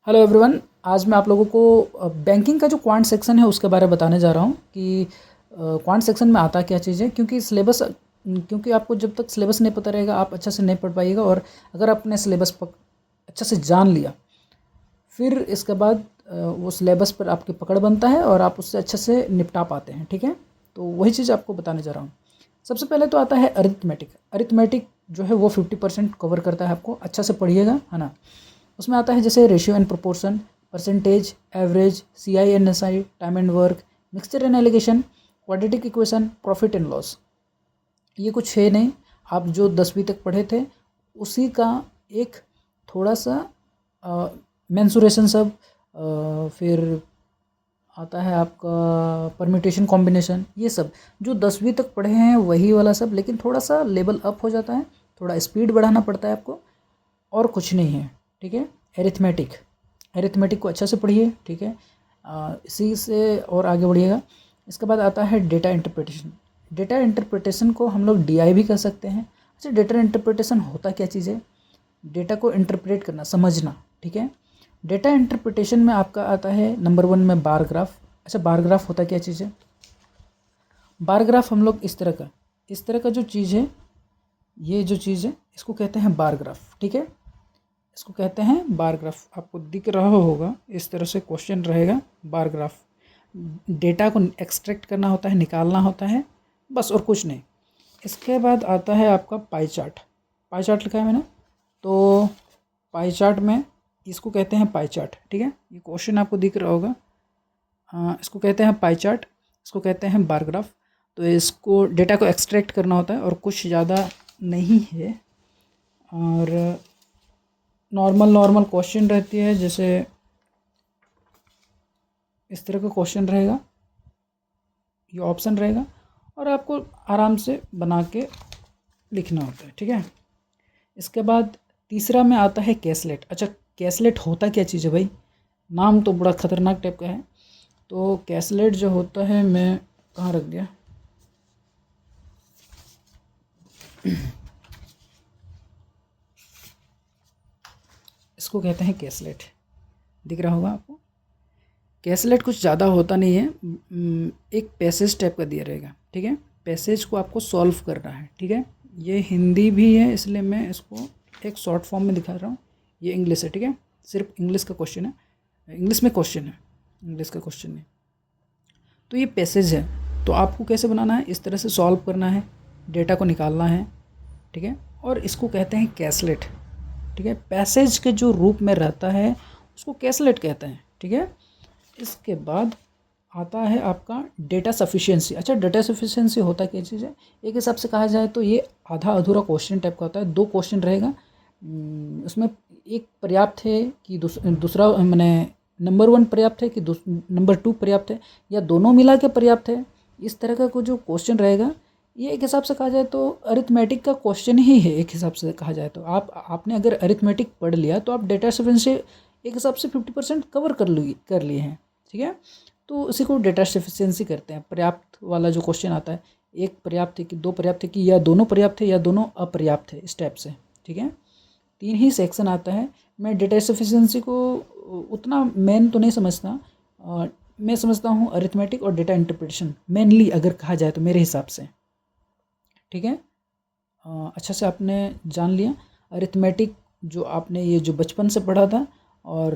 Hello everyone. आज मैं आप लोगों को बैंकिंग का जो क्वांट सेक्शन है उसके बारे में बताने जा रहा हूँ कि क्वांट सेक्शन में आता क्या चीज़ है। क्योंकि आपको जब तक सिलेबस नहीं पता रहेगा आप अच्छा से नहीं पढ़ पाइएगा। और अगर आपने सिलेबस अच्छा से जान लिया फिर इसके बाद वो सिलेबस पर आपकी पकड़ बनता है और आप उससे अच्छे से निपटा पाते हैं। ठीक है, तो वही चीज़ आपको बताने जा रहा हूँ। सबसे पहले तो आता है अरिथमेटिक। अरिथमेटिक जो है वो 50% कवर करता है, आपको अच्छा से पढ़िएगा, है ना। उसमें आता है जैसे ratio and proportion, percentage, average, CI/NSI, time and work, mixture and allegation, quadratic equation, profit and loss. ये कुछ है नहीं, आप जो 10वीं तक पढ़े थे उसी का एक थोड़ा सा मेंसुरेशन सब, फिर आता है आपका परम्यूटेशन कॉम्बिनेशन, ये सब जो 10वीं तक पढ़े हैं वही वाला सब, लेकिन थोड़ा सा लेवल अप हो जाता है, थोड़ा स्पीड बढ़ाना पड़ता है आपको, और कुछ नहीं है। ठीक है, एरिथमेटिक को अच्छा से पढ़िए। ठीक है, इसी से और आगे बढ़िएगा। इसके बाद आता है डेटा इंटरप्रिटेशन। डेटा इंटरप्रिटेशन को हम लोग DI भी कर सकते हैं। अच्छा, डेटा इंटरप्रिटेशन होता क्या चीज़ है? डेटा को इंटरप्रेट करना, समझना। ठीक है, डेटा इंटरप्रिटेशन में आपका आता है नंबर 1 में बार ग्राफ। अच्छा, बार ग्राफ होता क्या चीज़ है? बार ग्राफ हम लोग इस तरह का जो चीज़ है, ये जो चीज़ है इसको कहते हैं बार ग्राफ। ठीक है, इसको कहते हैं बार ग्राफ। आपको दिख रहा होगा, इस तरह से क्वेश्चन रहेगा। बार ग्राफ डेटा को एक्सट्रैक्ट करना होता है, निकालना होता है, बस, और कुछ नहीं। इसके बाद आता है आपका पाई चार्ट। पाई चार्ट लिखा है मैंने, तो पाई चार्ट में इसको कहते हैं पाई चार्ट। ठीक है, ये क्वेश्चन आपको दिख रहा होगा। इसको कहते हैं पाई चार्ट, इसको कहते हैं बार ग्राफ। तो इसको डेटा को एक्सट्रैक्ट करना होता है और कुछ ज़्यादा नहीं है। और नॉर्मल क्वेश्चन रहती है, जैसे इस तरह का क्वेश्चन रहेगा, ये ऑप्शन रहेगा और आपको आराम से बना के लिखना होता है। ठीक है, इसके बाद तीसरा में आता है कैसलेट। अच्छा, कैसलेट होता क्या चीज़ है भाई? नाम तो बड़ा ख़तरनाक टाइप का है। तो कैसलेट जो होता है, मैं कहाँ रख गया, इसको कहते हैं कैसलेट। दिख रहा होगा आपको। कैसलेट कुछ ज़्यादा होता नहीं है, एक पैसेज टाइप का दिया रहेगा। ठीक है, पैसेज को आपको सॉल्व करना है। ठीक है, ये हिंदी भी है इसलिए मैं इसको एक शॉर्ट फॉर्म में दिखा रहा हूँ। ये इंग्लिश है। ठीक है, सिर्फ इंग्लिश का क्वेश्चन है, इंग्लिश में क्वेश्चन है, इंग्लिश का क्वेश्चन नहीं। तो ये पैसेज है, तो आपको कैसे बनाना है, इस तरह से सॉल्व करना है, डेटा को निकालना है। ठीक है, और इसको कहते हैं कैसलेट। ठीक है, पैसेज के जो रूप में रहता है उसको कैसलेट कहते हैं। ठीक है, इसके बाद आता है आपका डेटा सफिशिएंसी। अच्छा, डेटा सफिशिएंसी होता क्या चीज़ है? एक हिसाब से कहा जाए तो ये आधा अधूरा क्वेश्चन टाइप का होता है। 2 क्वेश्चन रहेगा, उसमें एक पर्याप्त है कि दूसरा मैंने नंबर 1 पर्याप्त है कि नंबर 2 पर्याप्त है, या दोनों मिला के पर्याप्त है। इस तरह का कोई जो क्वेश्चन रहेगा, ये एक हिसाब से कहा जाए तो अरिथमेटिक का क्वेश्चन ही है। एक हिसाब से कहा जाए तो आपने अगर अरिथमेटिक पढ़ लिया तो आप डेटा सफिशिएंसी एक हिसाब से 50% कवर कर लिए हैं। ठीक है, तो इसी को डेटा सफिशिएंसी करते हैं। पर्याप्त वाला जो क्वेश्चन आता है, एक पर्याप्त है कि 2 पर्याप्त है कि या दोनों पर्याप्त है या दोनों अपर्याप्त है, इस टाइप से। ठीक है, 3 ही सेक्शन आता है। मैं डेटा सफिशिएंसी को उतना मेन तो नहीं समझता, मैं समझता हूँ अरिथमेटिक और डेटा इंटरप्रिटेशन मेनली, अगर कहा जाए तो मेरे हिसाब से। ठीक है, अच्छा से आपने जान लिया अरिथमेटिक, जो आपने ये जो बचपन से पढ़ा था, और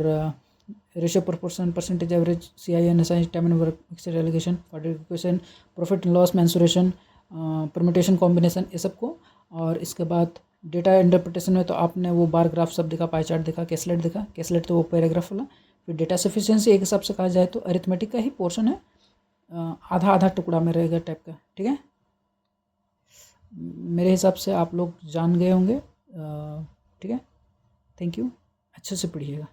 ratio, proportion, percentage, average, CI/NSI, time and work, mixture allegation, quadratic equation, profit and loss, mensuration, permutation combination, ये सब को। और इसके बाद डेटा इंटरप्रिटेशन में तो आपने वो बार ग्राफ सब देखा, पाई चार्ट देखा, कैसलेट देखा। कैसलेट तो वो पैराग्राफ वाला। फिर डेटा सफिशिएंसी एक हिसाब से कहा जाए तो अरिथमेटिक का ही पोर्शन है, आधा आधा टुकड़ा में रहेगा टाइप का। ठीक है, मेरे हिसाब से आप लोग जान गए होंगे। ठीक है, थैंक यू, अच्छे से पढ़िएगा।